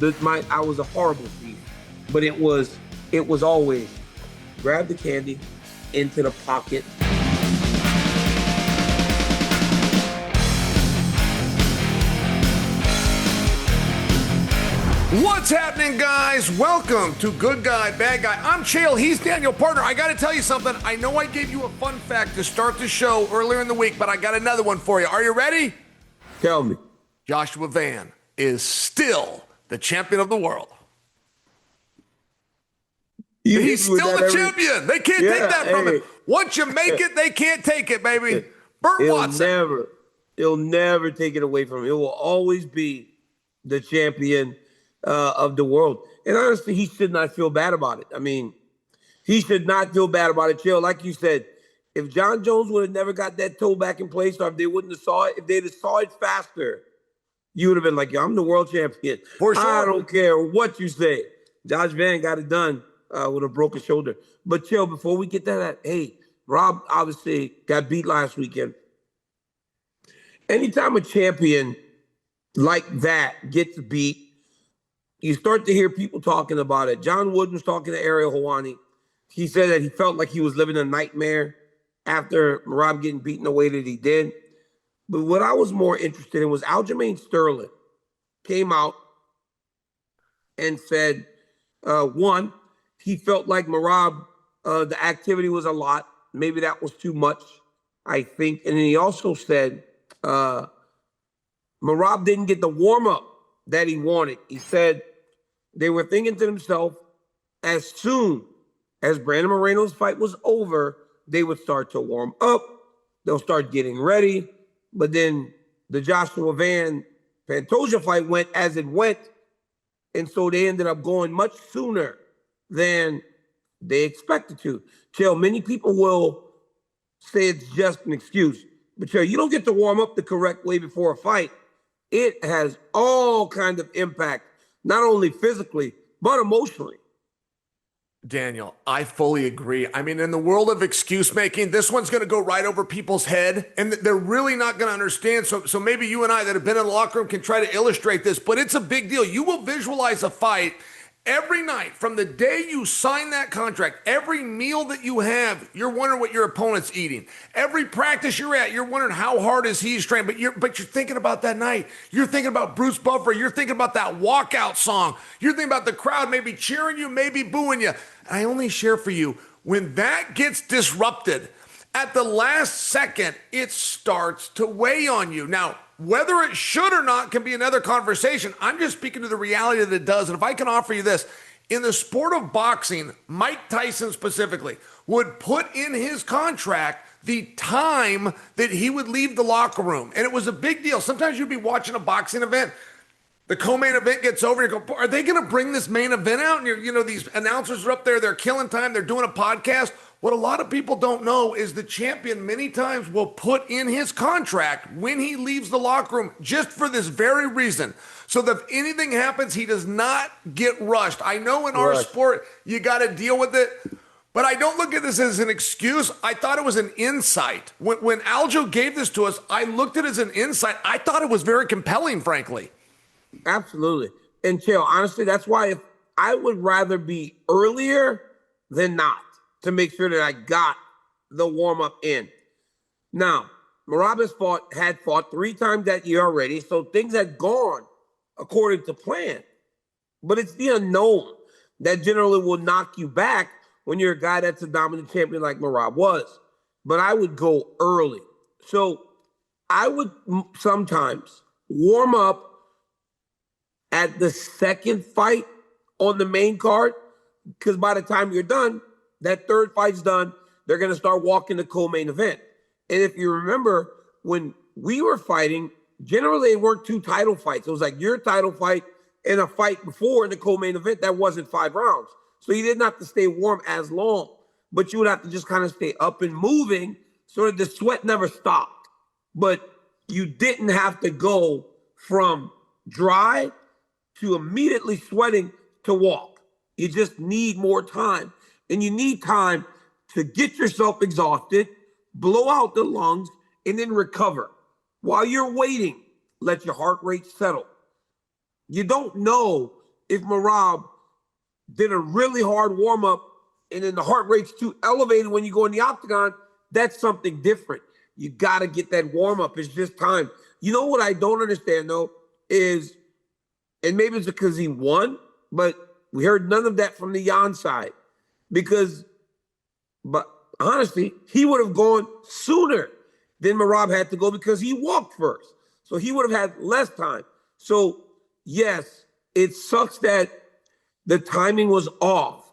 I was a horrible thief, but it was always grab the candy into the pocket. What's happening, guys? Welcome to Good Guy, Bad Guy. I'm Chael. He's Daniel, partner. I got to tell you something. I know I gave you a fun fact to start the show earlier in the week, but I got another one for you. Are you ready? Tell me. Joshua Van is still the champion of the world. He's still the champion. They can't take that from him. Once you make it, they can't take it, baby. Burt Watson. He'll never take it away from him. It will always be the champion of the world. And honestly, he should not feel bad about it. I mean, he should not feel bad about it, Chael. Like you said, if John Jones would have never got that toe back in place, or if they wouldn't have saw it, if they'd have saw it faster, you would have been like, yo, I'm the world champion. For sure. I don't care what you say. Josh Van got it done with a broken shoulder. But Chael, before we get to that, hey, Rob obviously got beat last weekend. Anytime a champion like that gets beat, you start to hear people talking about it. John Wooden was talking to Ariel Helwani. He said that he felt like he was living a nightmare after Merab getting beaten the way that he did. But what I was more interested in was Aljamain Sterling came out and said, one, he felt like Merab, the activity was a lot. Maybe that was too much, I think. And then he also said Merab didn't get the warm-up that he wanted. He said they were thinking to themselves, as soon as Brandon Moreno's fight was over, they would start to warm up. They'll start getting ready. But then the Joshua Van Pantoja fight went as it went. And so they ended up going much sooner than they expected to. Chael, many people will say it's just an excuse. But Chael, you don't get to warm up the correct way before a fight. It has all kinds of impact, not only physically, but emotionally. Daniel, I fully agree. I mean, in the world of excuse making, this one's going to go right over people's head, and they're really not going to understand. So maybe you and I that have been in the locker room can try to illustrate this, but it's a big deal. You will visualize a fight every night from the day you sign that contract. Every meal that you have, you're wondering what your opponent's eating. Every practice you're at, you're wondering how hard is he trained. But you're thinking about that night. You're thinking about Bruce Buffer. You're thinking about that walkout song. You're thinking about the crowd maybe cheering you, maybe booing you. I only share for you, when that gets disrupted, at the last second, it starts to weigh on you. Now, whether it should or not can be another conversation. I'm just speaking to the reality that it does. And if I can offer you this, in the sport of boxing, Mike Tyson specifically would put in his contract the time that he would leave the locker room. And it was a big deal. Sometimes you'd be watching a boxing event, the co-main event gets over, and you go, are they going to bring this main event out? And these announcers are up there, they're killing time, they're doing a podcast. What a lot of people don't know is the champion many times will put in his contract when he leaves the locker room just for this very reason. So that if anything happens, he does not get rushed. I know in our sport, you got to deal with it, but I don't look at this as an excuse. I thought it was an insight. When Aljo gave this to us, I looked at it as an insight. I thought it was very compelling, frankly. Absolutely. And Chael, honestly, that's why if I would rather be earlier than not, to make sure that I got the warm-up in. Now, Merab had fought 3 times that year already, so things had gone according to plan. But it's the unknown that generally will knock you back when you're a guy that's a dominant champion like Merab was. But I would go early. So I would sometimes warm up at the second fight on the main card, because by the time you're done, that third fight's done, they're going to start walking the co-main event. And if you remember, when we were fighting, generally it weren't 2 title fights. It was like your title fight and a fight before in the co-main event that wasn't 5 rounds. So you didn't have to stay warm as long, but you would have to just kind of stay up and moving so that the sweat never stopped. But you didn't have to go from dry to immediately sweating to walk. You just need more time. And you need time to get yourself exhausted, blow out the lungs, and then recover. While you're waiting, let your heart rate settle. You don't know if Merab did a really hard warm up and then the heart rate's too elevated when you go in the octagon, that's something different. You got to get that warm up. It's just time. You know what I don't understand though is, and maybe it's because he won, but we heard none of that from the Yan side but honestly, he would have gone sooner than Merab had to go because he walked first. So he would have had less time. So yes, it sucks that the timing was off,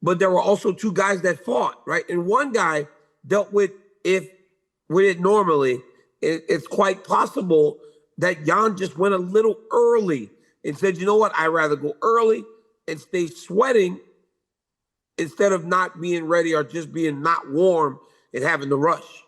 but there were also two guys that fought, right? And one guy dealt with it normally. It's quite possible that Yan just went a little early and said, you know what, I'd rather go early and stay sweating instead of not being ready or just being not warm and having to rush.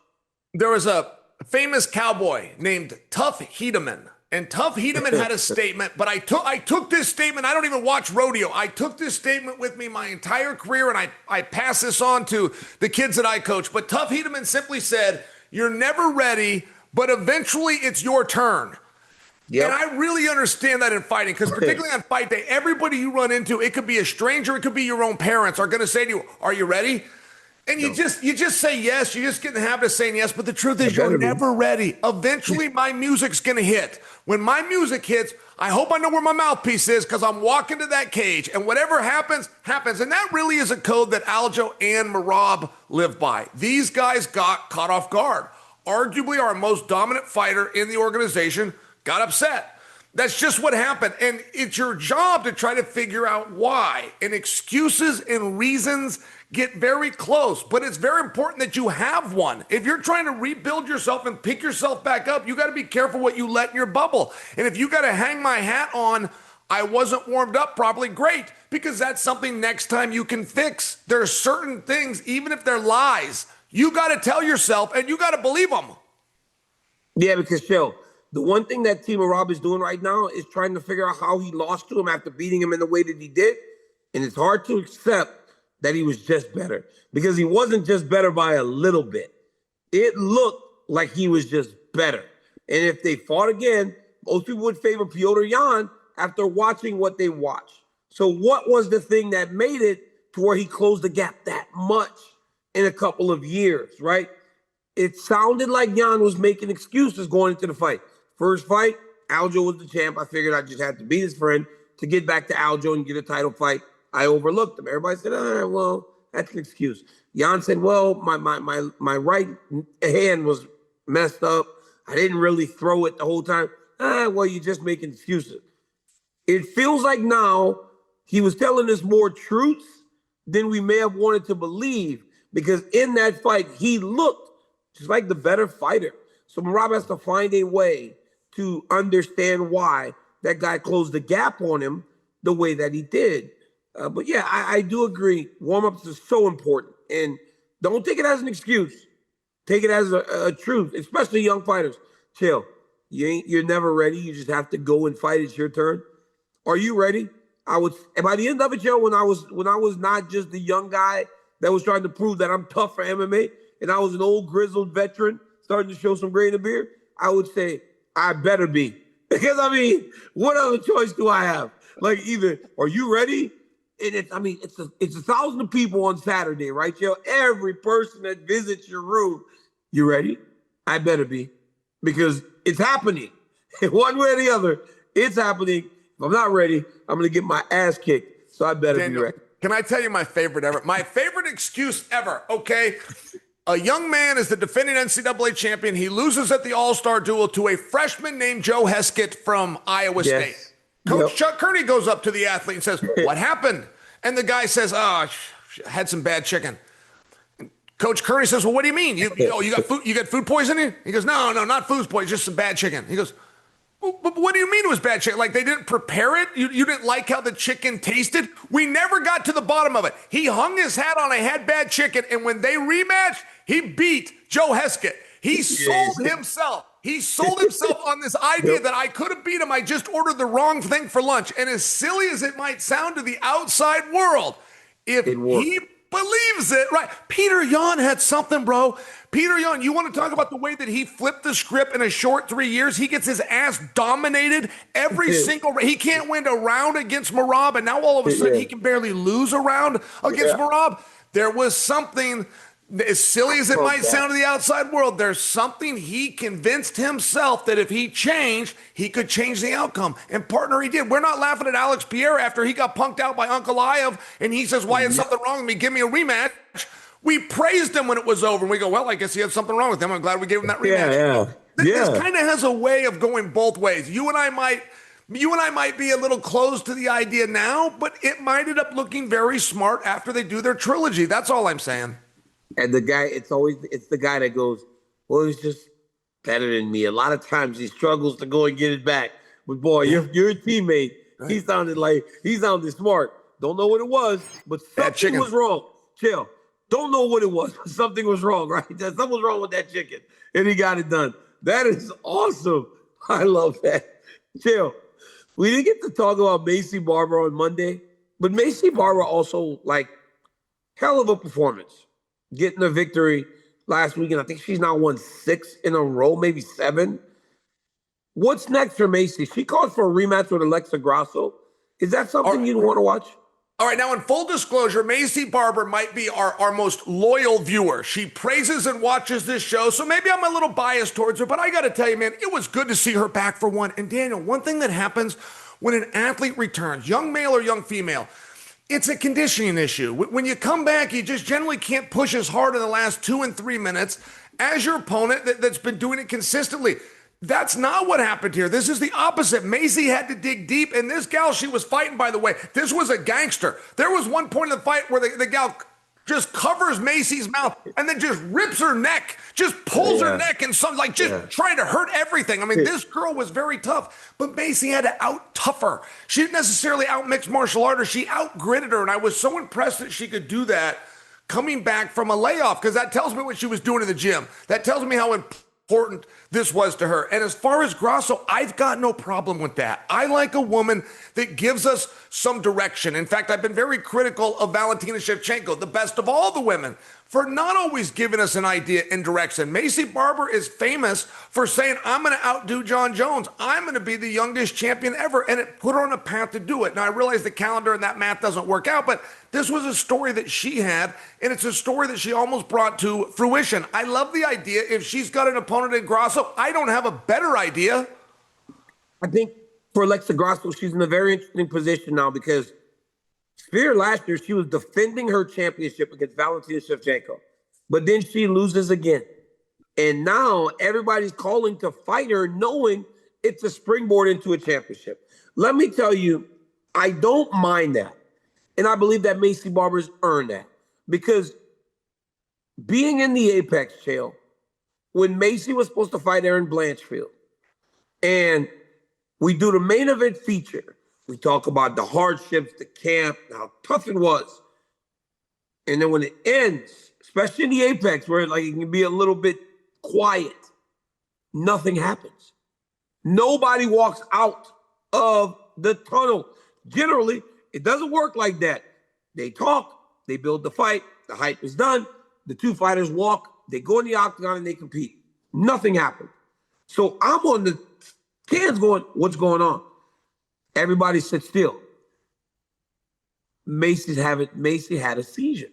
There was a famous cowboy named Tough Hedeman. And Tough Hedeman had a statement, but I took this statement. I don't even watch rodeo. I took this statement with me my entire career, and I pass this on to the kids that I coach. But Tough Hedeman simply said, you're never ready, but eventually it's your turn. Yep. And I really understand that in fighting, because particularly on fight day, everybody you run into, it could be a stranger, it could be your own parents, are going to say to you, are you ready? And you just say yes. You just get in the habit of saying yes. But the truth is, you're never ready. Eventually, my music's going to hit. When my music hits, I hope I know where my mouthpiece is, because I'm walking to that cage. And whatever happens, happens. And that really is a code that Aljo and Merab live by. These guys got caught off guard. Arguably our most dominant fighter in the organization got upset. That's just what happened. And it's your job to try to figure out why. And excuses and reasons get very close, but it's very important that you have one. If you're trying to rebuild yourself and pick yourself back up, you got to be careful what you let in your bubble. And if you got to hang my hat on, I wasn't warmed up properly, great, because that's something next time you can fix. There are certain things, even if they're lies, you got to tell yourself and you got to believe them. Yeah, because Chael, the one thing that Team Merab is doing right now is trying to figure out how he lost to him after beating him in the way that he did. And it's hard to accept that he was just better, because he wasn't just better by a little bit. It looked like he was just better. And if they fought again, most people would favor Petr Yan after watching what they watched. So what was the thing that made it to where he closed the gap that much in a couple of years, right? It sounded like Yan was making excuses going into the fight. First fight, Aljo was the champ. I figured I just had to beat his friend to get back to Aljo and get a title fight. I overlooked him. Everybody said, all right, well, that's an excuse. Yan said, well, my right hand was messed up. I didn't really throw it the whole time. Well, you're just making excuses. It feels like now he was telling us more truths than we may have wanted to believe, because in that fight, he looked just like the better fighter. So Merab has to find a way to understand why that guy closed the gap on him the way that he did. But yeah, I do agree. Warm-ups is so important. And don't take it as an excuse. Take it as a truth, especially young fighters. Chael, you're never ready. You just have to go and fight. It's your turn. Are you ready? And by the end of it, Chael, when I was not just the young guy that was trying to prove that I'm tough for MMA, and I was an old grizzled veteran starting to show some gray in the beard, I would say, I better be. Because, I mean, what other choice do I have? Like, either, are you ready? And it's 1,000 people on Saturday, right, Chael? Every person that visits your room, you ready? I better be, because it's happening. One way or the other, it's happening. If I'm not ready, I'm going to get my ass kicked. So I better be ready. Can I tell you my favorite ever? My favorite excuse ever, okay? A young man is the defending NCAA champion. He loses at the All-Star Duel to a freshman named Joe Heskett from Iowa State. Coach Chuck Kearney goes up to the athlete and says, what happened? And the guy says, I had some bad chicken. And Coach Kearney says, well, what do you mean? You got food poisoning? He goes, no, not food poisoning, just some bad chicken. He goes, well, but what do you mean it was bad chicken? Like, they didn't prepare it? You didn't like how the chicken tasted? We never got to the bottom of it. He hung his hat on, I had bad chicken, and when they rematched, he beat Joe Heskett. He sold himself. He sold himself on this idea that I could have beat him. I just ordered the wrong thing for lunch. And as silly as it might sound to the outside world, if he believes it, right? Petr Yan had something, bro. Petr Yan, you want to talk about the way that he flipped the script in a short 3 years? He gets his ass dominated every single. He can't win a round against Merab, and now all of a sudden he can barely lose a round against Merab. There was something. As silly as it might sound to the outside world, there's something he convinced himself that if he changed, he could change the outcome. And partner, he did. We're not laughing at Alex Pierre after he got punked out by Uncle Ayev, and he says, why is something wrong with me? Give me a rematch. We praised him when it was over, and we go, well, I guess he had something wrong with him. I'm glad we gave him that rematch. This kind of has a way of going both ways. You and I might be a little close to the idea now, but it might end up looking very smart after they do their trilogy. That's all I'm saying. And the guy, it's the guy that goes, well, he's just better than me. A lot of times he struggles to go and get it back. But boy, you're a teammate. Right. He sounded smart. Don't know what it was, but something was wrong. Chill. Don't know what it was, but something was wrong, right? Something was wrong with that chicken. And he got it done. That is awesome. I love that. Chill. We didn't get to talk about Macy Barber on Monday, but Macy Barber also, hell of a performance. Getting a victory last weekend. I think she's now won 6 in a row, maybe 7. What's next for Macy? She called for a rematch with Alexa Grasso. Is that something you'd want to watch? All right, now in full disclosure, Macy Barber might be our most loyal viewer. She praises and watches this show, so maybe I'm a little biased towards her, but I got to tell you, man, it was good to see her back for one. And Daniel, one thing that happens when an athlete returns, young male or young female, it's a conditioning issue. When you come back, you just generally can't push as hard in the last 2 and 3 minutes as your opponent that's been doing it consistently. That's not what happened here. This is the opposite. Macy had to dig deep, and this gal she was fighting, by the way, this was a gangster. There was one point in the fight where the gal just covers Macy's mouth and then just rips her neck, just pulls her neck and trying to hurt everything. I mean, this girl was very tough, but Macy had to out-tough her. She didn't necessarily out-mix martial artist. She out-gritted her, and I was so impressed that she could do that coming back from a layoff, because that tells me what she was doing in the gym. That tells me how important this was to her. And as far as Grasso, I've got no problem with that. I like a woman that gives us some direction. In fact, I've been very critical of Valentina Shevchenko, the best of all the women, for not always giving us an idea and direction. Macy Barber is famous for saying, I'm going to outdo John Jones. I'm going to be the youngest champion ever. And it put her on a path to do it. Now, I realize the calendar and that math doesn't work out, but this was a story that she had, and it's a story that she almost brought to fruition. I love the idea. If she's got an opponent in Grasso, I don't have a better idea. I think for Alexa Grasso, she's in a very interesting position now, because Spear last year, she was defending her championship against Valentina Shevchenko, but then she loses again. And now everybody's calling to fight her, knowing it's a springboard into a championship. Let me tell you, I don't mind that. And I believe that Macy Barber's earned that, because being in the Apex, Chael, when Macy was supposed to fight Erin Blanchfield, and we do the main event feature, we talk about the hardships, the camp, how tough it was. And then when it ends, especially in the Apex, where it can be a little bit quiet, nothing happens. Nobody walks out of the tunnel. Generally, it doesn't work like that. They talk, they build the fight, the hype is done, the two fighters walk, they go in the octagon and they compete. Nothing happened. So I'm on the cans going, what's going on? Everybody sit still. Macy had a seizure.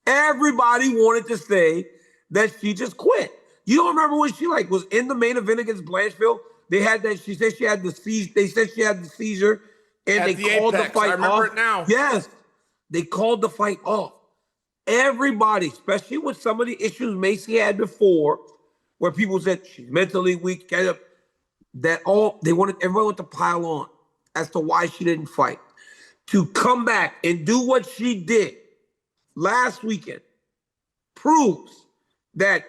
Everybody wanted to say that she just quit. You don't remember when she was in the main event against Blanchfield? They had that. She said she had the seizure. They said she had the seizure, and they called the fight off. I remember it now. Yes, they called the fight off. Everybody, especially with some of the issues Macy had before, where people said she's mentally weak, everyone wanted to pile on as to why she didn't fight. To come back and do what she did last weekend proves that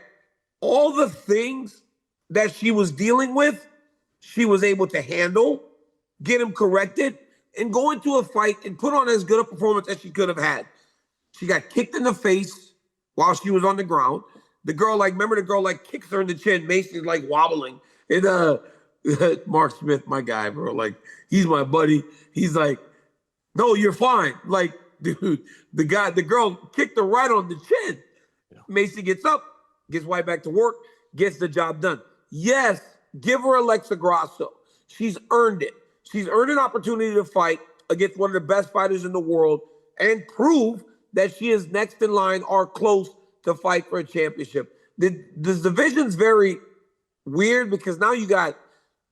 all the things that she was dealing with, she was able to handle, get them corrected, and go into a fight and put on as good a performance as she could have had. She got kicked in the face while she was on the ground. The girl, remember the girl, kicks her in the chin. Macy's, wobbling. And Mark Smith, my guy, bro, he's my buddy. He's like, no, you're fine. dude, the girl kicked her right on the chin. Macy gets up, gets right back to work, gets the job done. Yes, give her Alexa Grasso. She's earned it. She's earned an opportunity to fight against one of the best fighters in the world and prove that she is next in line or close to fight for a championship. The division's very weird because now you got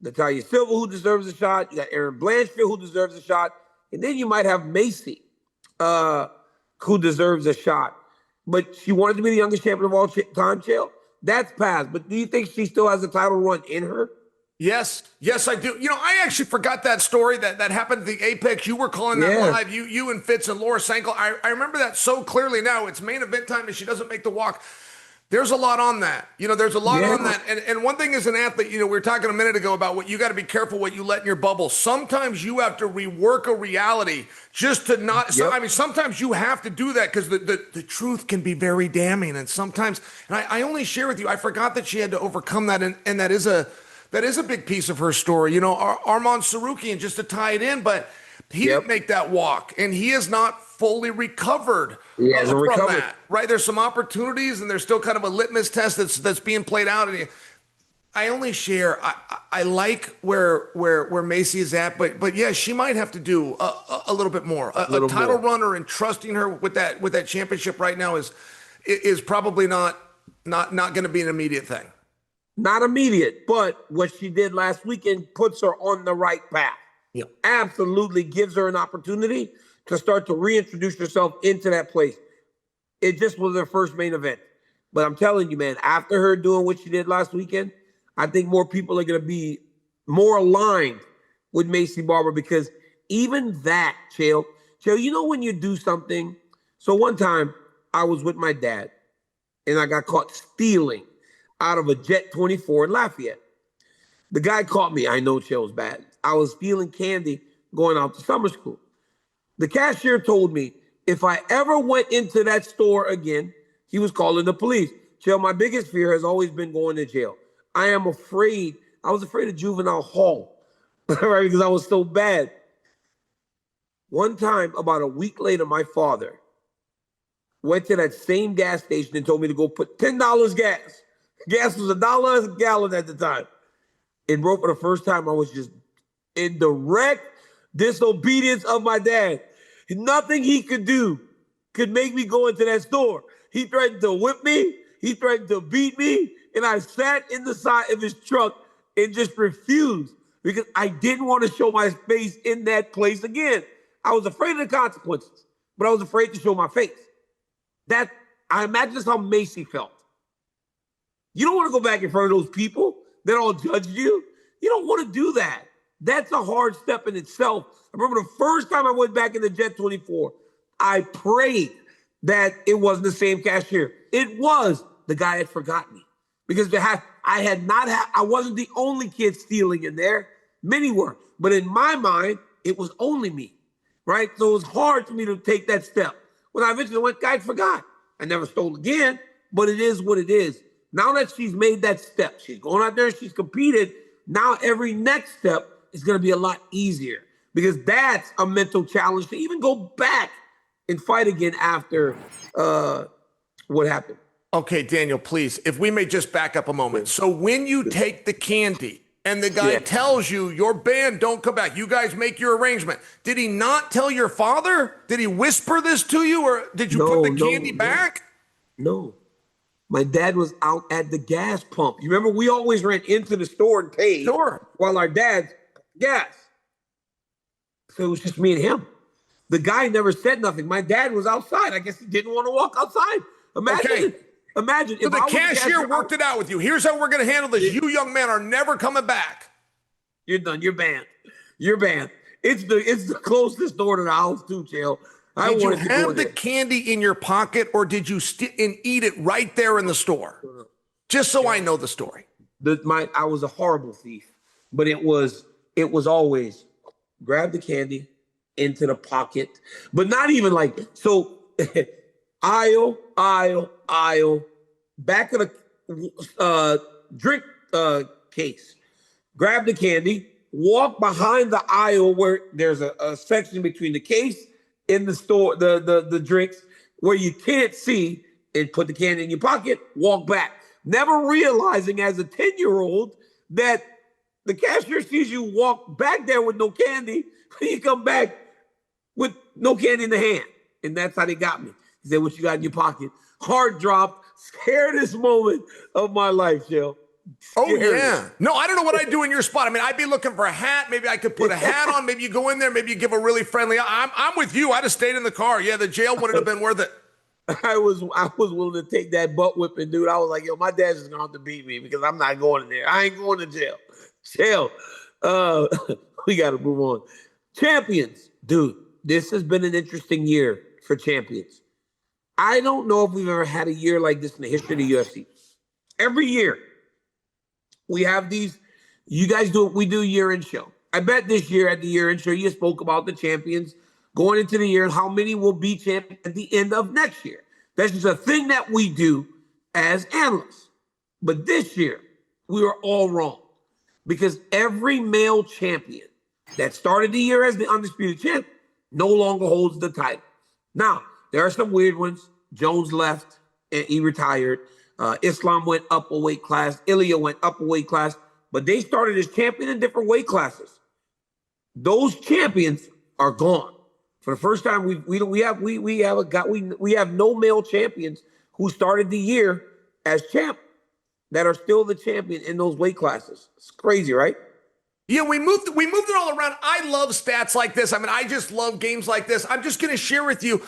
Natalia Silva, who deserves a shot. You got Erin Blanchfield, who deserves a shot. And then you might have Macy, who deserves a shot. But she wanted to be the youngest champion of all time, Chael. That's past. But do you think she still has a title run in her? Yes, I do. I actually forgot that story that happened at the Apex. You were calling that live. You and Fitz and Laura Sankel. I remember that so clearly now. It's main event time and she doesn't make the walk. There's a lot on that. There's a lot on that. And one thing as an athlete, we were talking a minute ago about what you got to be careful what you let in your bubble. Sometimes you have to rework a reality just to not, sometimes you have to do that because the truth can be very damning. And sometimes, and I only share with you, I forgot that she had to overcome that. And that is a big piece of her story. Arman Sarukian, just to tie it in, but he didn't make that walk and he is not fully recovered from that, right? There's some opportunities and there's still kind of a litmus test that's being played out. And I only share, I like where Macy is at, but yeah, she might have to do a little bit more. A title runner and trusting her with that championship right now is probably not going to be an immediate thing. Not immediate, but what she did last weekend puts her on the right path. Yeah. Absolutely gives her an opportunity to start to reintroduce herself into that place. It just was her first main event. But I'm telling you, man, after her doing what she did last weekend, I think more people are going to be more aligned with Maycee Barber because even that, Chael, when you do something. So one time I was with my dad and I got caught stealing out of a Jet 24 in Lafayette. The guy caught me. I know Chael's bad. I was stealing candy going out to summer school. The cashier told me if I ever went into that store again, he was calling the police. Chael, my biggest fear has always been going to jail. I was afraid of juvenile hall, right? Because I was so bad. One time, about a week later, my father went to that same gas station and told me to go put $10 gas. Gas was $1 a gallon at the time. And bro, for the first time, I was just in direct disobedience of my dad. Nothing he could do could make me go into that store. He threatened to whip me. He threatened to beat me. And I sat in the side of his truck and just refused because I didn't want to show my face in that place again. I was afraid of the consequences, but I was afraid to show my face. I imagine that's how Macy felt. You don't want to go back in front of those people that all judged you. You don't want to do that. That's a hard step in itself. I remember the first time I went back in the Jet 24, I prayed that it wasn't the same cashier. It was. The guy had forgotten me because I wasn't the only kid stealing in there. Many were. But in my mind, it was only me, right? So it was hard for me to take that step. When I eventually went, guy forgot. I never stole again, but it is what it is. Now that she's made that step, she's going out there, she's competed. Now every next step is going to be a lot easier because that's a mental challenge to even go back and fight again after what happened. Okay, Daniel, please, if we may just back up a moment. So when you take the candy and the guy tells you your band don't come back, you guys make your arrangement. Did he not tell your father? Did he whisper this to you or did you put the candy back? No. My dad was out at the gas pump. You remember we always ran into the store and paid while our dads gas. So it was just me and him. The guy never said nothing. My dad was outside. I guess he didn't want to walk outside. Imagine so if the cashier worked it out with you. Here's how we're going to handle this. You young men are never coming back. You're done. You're banned. You're banned. It's the closest door to the house too, Chael. Did you have the candy in your pocket or did you and eat it right there in the store? Just so I know the story. I was a horrible thief, but it was always grab the candy into the pocket, but not even like so. aisle, back of the drink case. Grab the candy, walk behind the aisle where there's a section between the case in the store, the drinks where you can't see, and put the candy in your pocket, walk back. Never realizing as a 10-year-old that the cashier sees you walk back there with no candy, you come back with no candy in the hand. And that's how they got me. He said, what you got in your pocket? Heart dropped. Scariest moment of my life, Chael. Oh, yeah. No, I don't know what I'd do in your spot. I mean, I'd be looking for a hat. Maybe I could put a hat on. Maybe you go in there. Maybe you give a really friendly. I'm with you. I'd have stayed in the car. Yeah, the jail wouldn't have been worth it. I was willing to take that butt whipping, dude. I was like, yo, my dad's just going to have to beat me because I'm not going in there. I ain't going to jail. Jail. We got to move on. Champions. Dude, this has been an interesting year for champions. I don't know if we've ever had a year like this in the history of the UFC. Every year, we have these, you guys do, we do year-end show. I bet this year at the year-end show, you spoke about the champions going into the year and how many will be champions at the end of next year. That's just a thing that we do as analysts. But this year, we were all wrong because every male champion that started the year as the undisputed champ no longer holds the title. Now, there are some weird ones. Jones left and he retired. Islam went up a weight class. Ilya went up a weight class. But they started as champion in different weight classes. Those champions are gone. For the first time, we have no male champions who started the year as champ that are still the champion in those weight classes. It's crazy, right? Yeah, we moved it all around. I love stats like this. I mean, I just love games like this. I'm just going to share with you.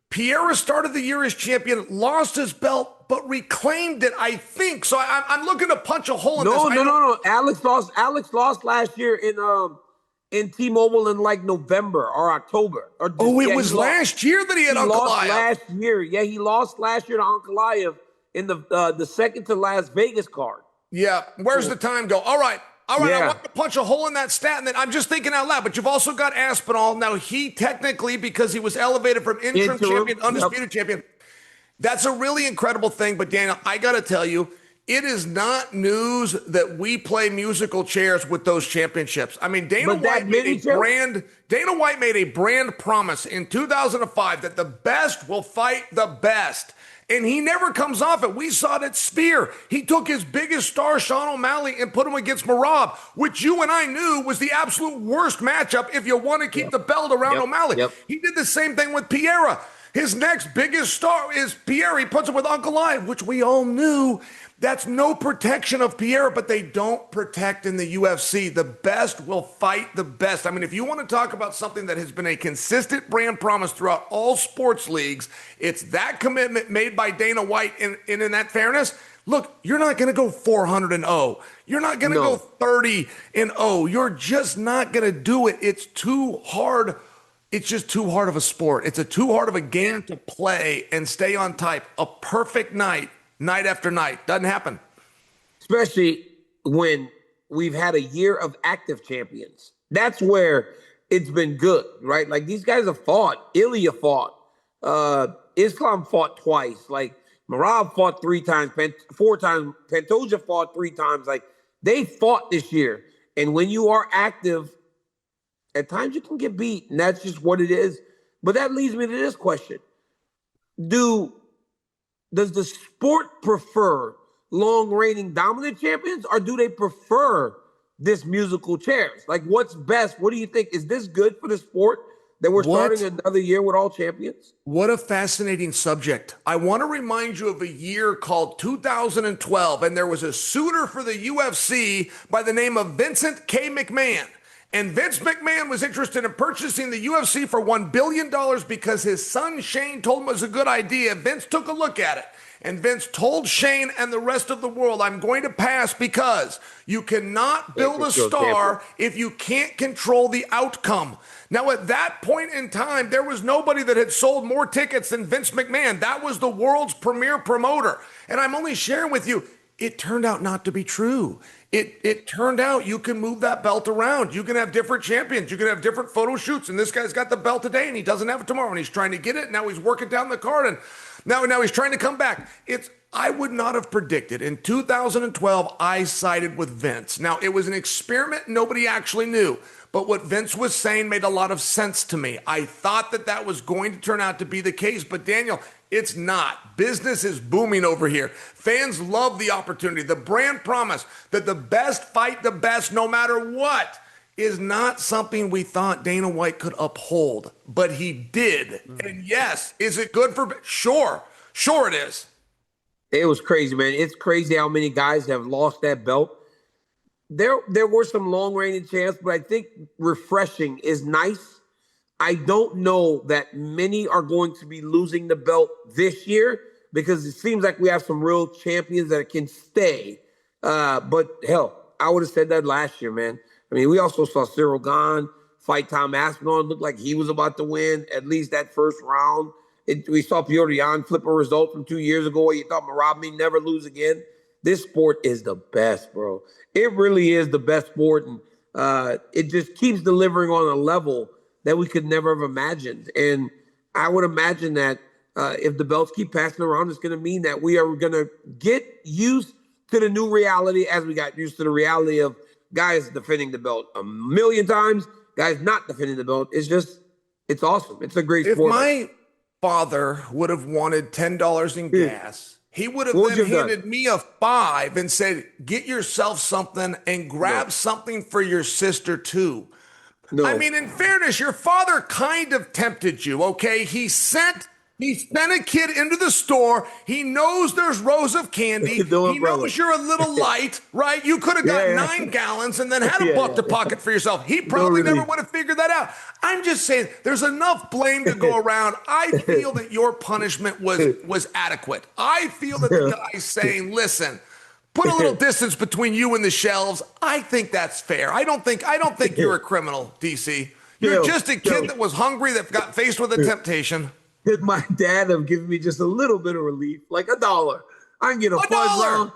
Pierre started the year as champion, lost his belt, but reclaimed it, I think. So I'm looking to punch a hole in this. No. Alex lost last year in T-Mobile in like November or October. It was last year that he had Ankalaev. Lost last year. Yeah, he lost last year to Ankalaev in the second to last Vegas card. Yeah, where's the time go? All right. Yeah. I want to punch a hole in that stat, and then I'm just thinking out loud. But you've also got Aspinall. Now, he technically, because he was elevated from interim champion, undisputed champion, that's a really incredible thing. But, Daniel, I got to tell you, it is not news that we play musical chairs with those championships. I mean, Dana White made a brand promise in 2005 that the best will fight the best. And he never comes off it. We saw it at Spear. He took his biggest star, Sean O'Malley, and put him against Merab, which you and I knew was the absolute worst matchup if you want to keep the belt around O'Malley. He did the same thing with Pierre. His next biggest star is Pierre. He puts him with Ankalaev, which we all knew. That's no protection of Pierre, but they don't protect in the UFC. The best will fight the best. I mean, if you want to talk about something that has been a consistent brand promise throughout all sports leagues, it's that commitment made by Dana White. And in that fairness, look, you're not going to go 400-0. You're not going to go 30-0. You're just not going to do it. It's too hard. It's just too hard of a sport. It's too hard of a game to play and stay on type. A perfect night after night. Doesn't happen. Especially when we've had a year of active champions. That's where it's been good, right? Like, these guys have fought. Ilya fought. Islam fought twice. Like, Merab fought 3 times, 4 times. Pantoja fought 3 times. Like, they fought this year. And when you are active, at times you can get beat, and that's just what it is. But that leads me to this question. Does the sport prefer long-reigning dominant champions, or do they prefer this musical chairs? Like, what's best? What do you think? Is this good for the sport that we're starting another year with all champions? What a fascinating subject. I want to remind you of a year called 2012, and there was a suitor for the UFC by the name of Vincent K. McMahon. And Vince McMahon was interested in purchasing the UFC for $1 billion because his son Shane told him it was a good idea. Vince took a look at it. And Vince told Shane and the rest of the world, I'm going to pass because you cannot build a star if you can't control the outcome. Now, at that point in time, there was nobody that had sold more tickets than Vince McMahon. That was the world's premier promoter. And I'm only sharing with you, it turned out not to be true. It turned out you can move that belt around. You can have different champions. You can have different photo shoots. And this guy's got the belt today and he doesn't have it tomorrow. And he's trying to get it. Now he's working down the card. And now he's trying to come back. I would not have predicted. In 2012, I sided with Vince. Now, it was an experiment nobody actually knew, but what Vince was saying made a lot of sense to me. I thought that that was going to turn out to be the case, but Daniel, it's not. Business is booming over here. Fans love the opportunity. The brand promise that the best fight the best no matter what is not something we thought Dana White could uphold, but he did. And yes, is it good for? Sure it is. It was crazy, man. It's crazy how many guys have lost that belt. There were some long reigning champs, but I think refreshing is nice. I don't know that many are going to be losing the belt this year because it seems like we have some real champions that can stay. But hell, I would have said that last year, man. I mean, we also saw Cyril Gane fight Tom Aspinall. It looked like he was about to win at least that first round. We saw Petr Yan flip a result from 2 years ago where you thought Merab may never lose again. This sport is the best, bro. It really is the best sport, and it just keeps delivering on a level that we could never have imagined. And I would imagine that if the belts keep passing around, it's going to mean that we are going to get used to the new reality as we got used to the reality of guys defending the belt a million times, guys not defending the belt. It's awesome. It's a great sport. If my father would have wanted $10 in gas, he would have then handed me a $5 and said, get yourself something and grab something for your sister too. No. I mean, in fairness, your father kind of tempted you, okay? He sent a kid into the store. He knows there's rows of candy. He knows you're a little light, right? You could have got 9 gallons and then had a buck to pocket for yourself. He probably never would have figured that out. I'm just saying there's enough blame to go around. I feel that your punishment was adequate. I feel that the guy's saying, listen, put a little distance between you and the shelves. I think that's fair. I don't think you're a criminal, DC. You're just a kid that was hungry, that got faced with a temptation. Could my dad have given me just a little bit of relief, like $1? I can get a fudge round.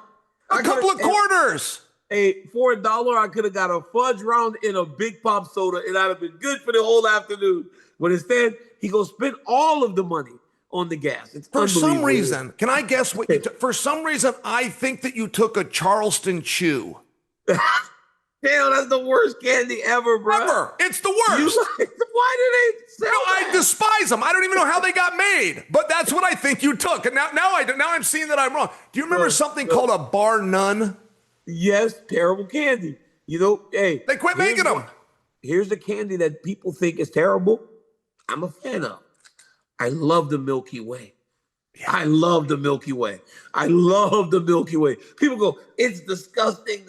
A couple of quarters. Hey, for $1, I could have got a fudge round in a big pop soda, and I'd have been good for the whole afternoon. But instead, he goes spend all of the money on the gas. It's for some reason, can I guess what you took? For some reason, I think that you took a Charleston Chew. Damn, that's the worst candy ever, bro. Ever. It's the worst. Why did they sell that? I despise them. I don't even know how they got made, but that's what I think you took. And now I'm seeing that I'm wrong. Do you remember something called a Bar None? Yes, terrible candy. You know, hey. They quit making them. Here's the candy that people think is terrible. I'm a fan of. I love the Milky Way. Yeah. I love the Milky Way. I love the Milky Way. People go, it's disgusting.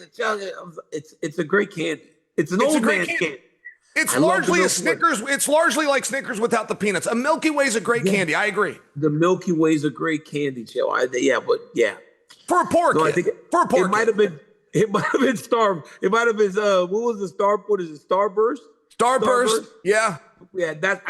It's a great candy. It's an old man's candy. It's largely a Snickers. It's largely like Snickers without the peanuts. A Milky Way is a great candy. I agree. The Milky Way is a great candy, Chael. For a poor kid. It might have been Star. It might have been what was the Star? What is it? Starburst. Starburst. Yeah. Yeah. That's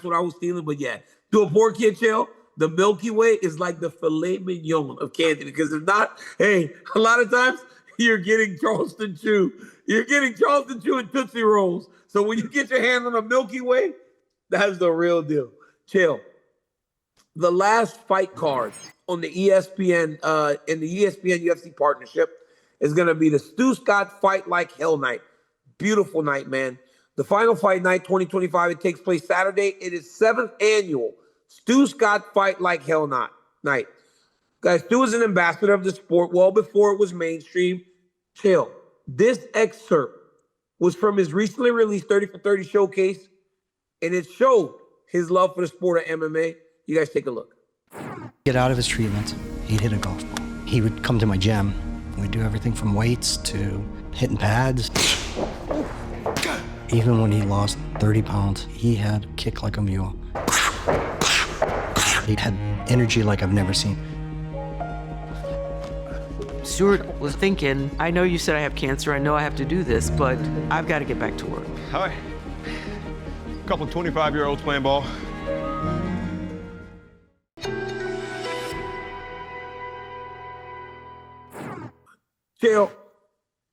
what I was feeling. But yeah, to a poor kid, Chael, the Milky Way is like the filet mignon of candy, because if not, hey, a lot of times you're getting Charleston Chew. You're getting Charleston Chew and Tootsie Rolls. So when you get your hand on a Milky Way, that's the real deal. Chill. The last fight card on the ESPN, in the ESPN UFC partnership is going to be the Stu Scott Fight Like Hell night. Beautiful night, man. The final fight night, 2025, it takes place Saturday. It is 7th annual Stu Scott Fight Like Hell night. Guys, Stu is an ambassador of the sport well before it was mainstream. Chill. This excerpt was from his recently released 30 for 30 showcase, and it showed his love for the sport of MMA. You guys take a look. Get out of his treatment, he'd hit a golf ball. He would come to my gym. We'd do everything from weights to hitting pads. Even when he lost 30 pounds, he had a kick like a mule. He had energy like I've never seen. Stuart was thinking, I know you said I have cancer, I know I have to do this, but I've got to get back to work. Hi. A couple of 25-year-olds playing ball. Chael,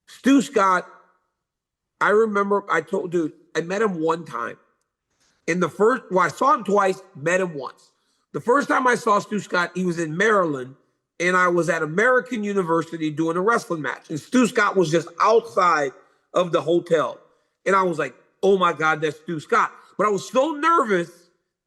Stu Scott, I remember I met him one time. I saw him twice, met him once. The first time I saw Stu Scott, he was in Maryland, and I was at American University doing a wrestling match. And Stu Scott was just outside of the hotel. And I was like, oh my God, that's Stu Scott. But I was so nervous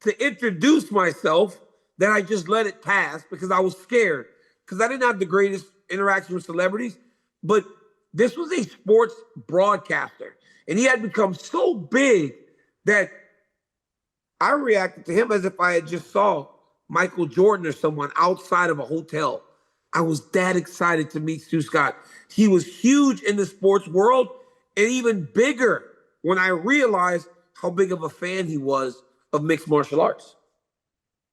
to introduce myself that I just let it pass because I was scared. Because I didn't have the greatest interaction with celebrities. But this was a sports broadcaster. And he had become so big that I reacted to him as if I had just saw Michael Jordan or someone outside of a hotel. I was that excited to meet Stu Scott. He was huge in the sports world and even bigger when I realized how big of a fan he was of mixed martial arts.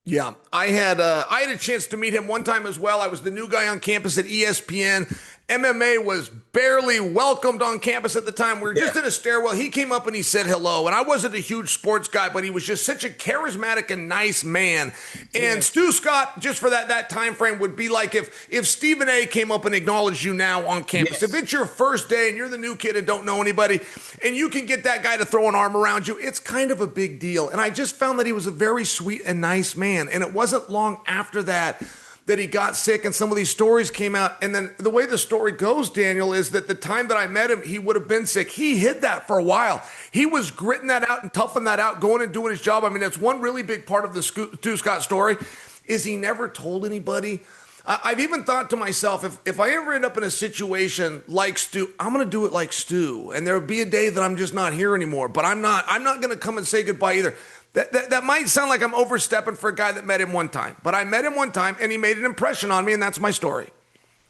Yeah, I had a chance to meet him one time as well. I was the new guy on campus at ESPN. MMA was barely welcomed on campus at the time. We were just in a stairwell. He came up and he said hello. And I wasn't a huge sports guy, but he was just such a charismatic and nice man. And Stu Scott, just for that time frame, would be like if Stephen A. came up and acknowledged you now on campus. If it's your first day and you're the new kid and don't know anybody, and you can get that guy to throw an arm around you, it's kind of a big deal. And I just found that he was a very sweet and nice man. And it wasn't long after that he got sick and some of these stories came out. And then the way the story goes, Daniel, is that the time that I met him, he would have been sick. He hid that for a while. He was gritting that out and toughing that out, going and doing his job. I mean, that's one really big part of the Stu Scott story is he never told anybody. I've even thought to myself, if I ever end up in a situation like Stu, I'm going to do it like Stu. And there'll be a day that I'm just not here anymore. But I'm not going to come and say goodbye either. That might sound like I'm overstepping for a guy that met him one time, but I met him one time and he made an impression on me, and that's my story.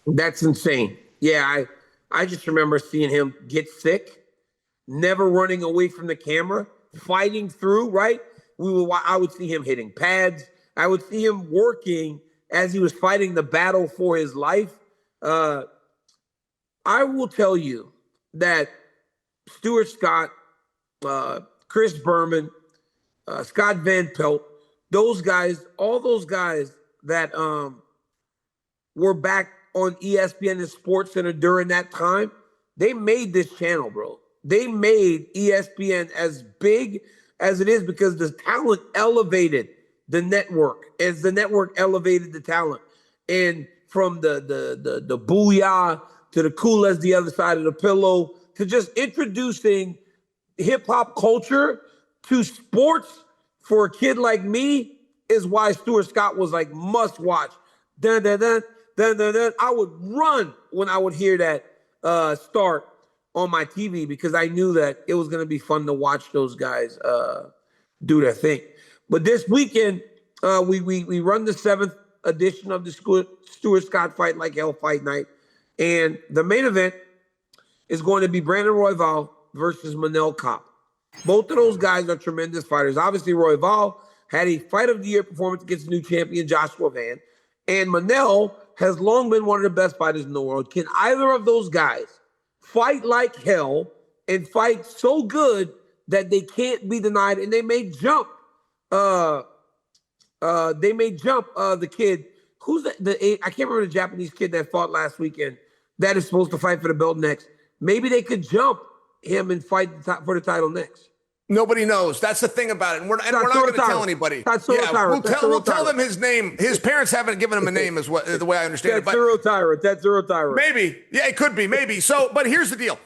That's insane. Yeah, I just remember seeing him get sick, never running away from the camera, fighting through, right? I would see him hitting pads. I would see him working as he was fighting the battle for his life. I will tell you that Stuart Scott, Chris Berman, Scott Van Pelt, those guys, all those guys that were back on ESPN and SportsCenter during that time, they made this channel, bro. They made ESPN as big as it is because the talent elevated the network as the network elevated the talent. And from the booyah to the cool as the other side of the pillow to just introducing hip hop culture to sports for a kid like me is why Stuart Scott was like must watch. Dun, dun, dun, dun, dun, dun. I would run when I would hear that start on my TV because I knew that it was going to be fun to watch those guys do their thing. But this weekend, we run the 7th edition of the Stuart Scott Fight Like Hell Fight Night. And the main event is going to be Brandon Royval versus Manel Kape. Both of those guys are tremendous fighters. Obviously, Royval had a Fight of the Year performance against the new champion, Joshua Van. And Manel has long been one of the best fighters in the world. Can either of those guys fight like hell and fight so good that they can't be denied? And they may jump. The kid. Who's the I can't remember the Japanese kid that fought last weekend that is supposed to fight for the belt next. Maybe they could jump him and fight for the title next. Nobody knows. That's the thing about it. And we're not going to tell anybody. We'll tell them his name. His parents haven't given him a name, is what the way I understand it. That's Zero Tyrant. Maybe. Yeah, it could be. Maybe. So, but here's the deal.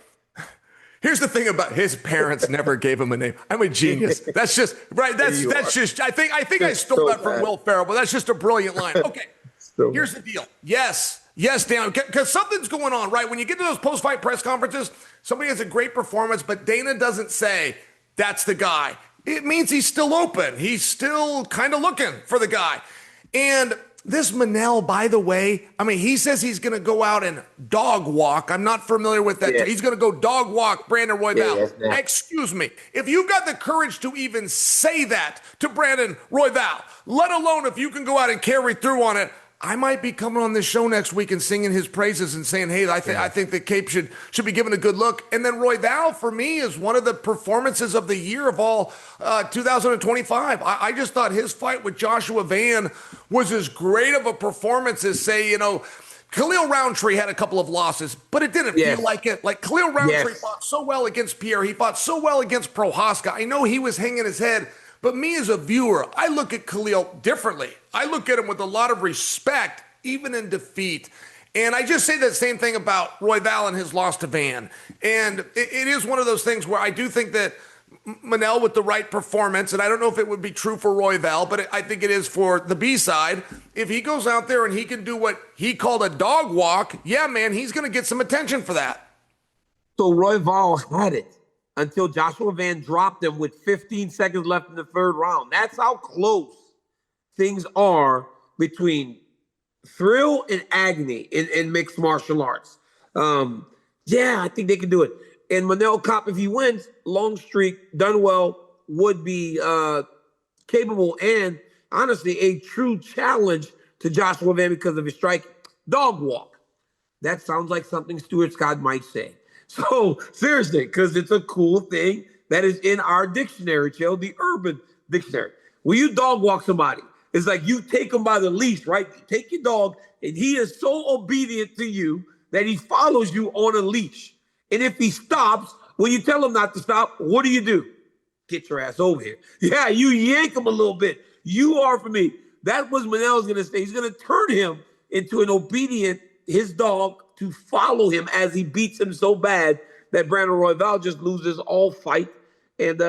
Here's the thing about his parents never gave him a name. I'm a genius. That's just right. That's just. I think I stole that from Will Ferrell, but that's just a brilliant line. Okay. Here's the deal. Yes, Dan, because something's going on, right? When you get to those post-fight press conferences, somebody has a great performance, but Dana doesn't say that's the guy. It means he's still open. He's still kind of looking for the guy. And this Manel, by the way, I mean, he says he's going to go out and dog walk. I'm not familiar with that. Yeah. He's going to go dog walk Brandon Royval. Yeah. Excuse me. If you've got the courage to even say that to Brandon Royval, let alone if you can go out and carry through on it, I might be coming on this show next week and singing his praises and saying, hey, I think that Kape should be given a good look. And then Royval, for me, is one of the performances of the year of all 2025. I just thought his fight with Joshua Van was as great of a performance as, say, Khalil Roundtree had a couple of losses, but it didn't feel like it. Like Khalil Roundtree fought so well against Pierre. He fought so well against Prohaska. I know he was hanging his head. But me as a viewer, I look at Khalil differently. I look at him with a lot of respect even in defeat. And I just say the same thing about Royval and his loss to Van. And it is one of those things where I do think that Manel, with the right performance, and I don't know if it would be true for Royval, but I think it is for the B-side. If he goes out there and he can do what he called a dog walk, yeah, man, he's going to get some attention for that. So Royval had it until Joshua Van dropped him with 15 seconds left in the third round. That's how close things are between thrill and agony in mixed martial arts. Yeah, I think they can do it. And Manel Kopp, if he wins, long streak, done well, would be capable and, honestly, a true challenge to Joshua Van because of his striking. Dog walk. That sounds like something Stuart Scott might say. So, seriously, because it's a cool thing that is in our dictionary, Chael, the urban dictionary. When you dog walk somebody, it's like you take him by the leash, right? You take your dog, and he is so obedient to you that he follows you on a leash. And if he stops, when you tell him not to stop, what do? Get your ass over here. Yeah, you yank him a little bit. You are for me. That's what Manel's going to say. He's going to turn him into an obedient, his dog, to follow him as he beats him so bad that Brandon Royval just loses all fight and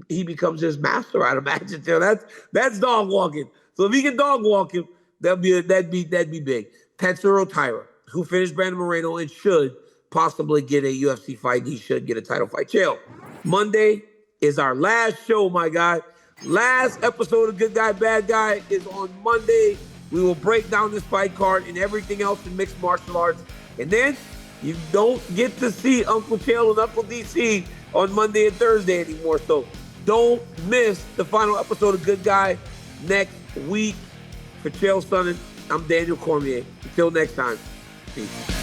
he becomes his master, I'd imagine. That's dog walking. So if he can dog walk him, that'd be big. Tatsuro Taira, who finished Brandon Moreno and should possibly get a UFC fight. He should get a title fight. Chael, Monday is our last show, my guy. Last episode of Good Guy, Bad Guy is on Monday. We will break down this fight card and everything else in mixed martial arts. And then you don't get to see Uncle Chael and Uncle DC on Monday and Thursday anymore. So don't miss the final episode of Good Guy next week. For Chael Sonnen, I'm Daniel Cormier. Until next time, peace.